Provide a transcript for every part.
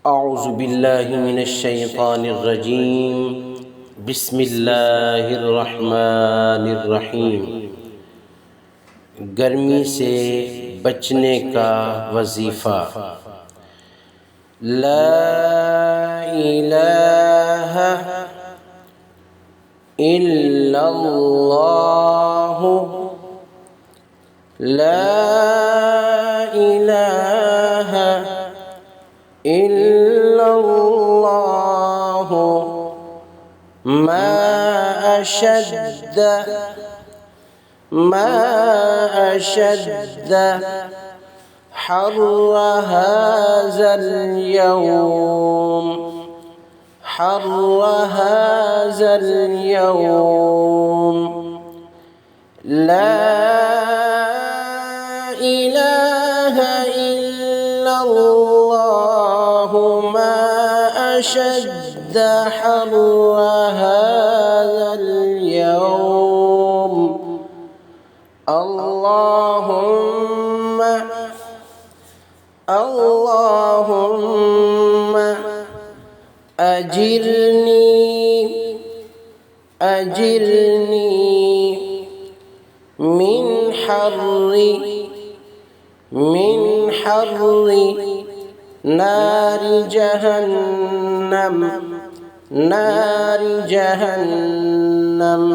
أعوذ بالله من الشيطان الرجيم بسم الله الرحمن الرحیم۔ गर्मी से बचने का वजीफ़ा। ला इलाहा इल्लल्लाहु ला इलाहा इल्लल्लाहु मा अशद्द हर्र हाज़ल यौम ला इलाहा इल्लल्लाहु मा अशद्द हर्र हाज़ल यौम اللهم أجرني من حر نار جهنم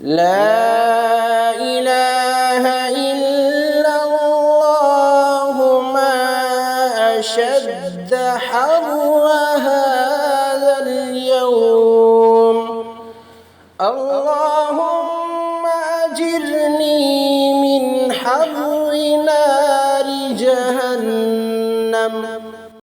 لا إله إلا الله ما أشد حر هذا اليوم اللهم أجرني من حر نار جهنم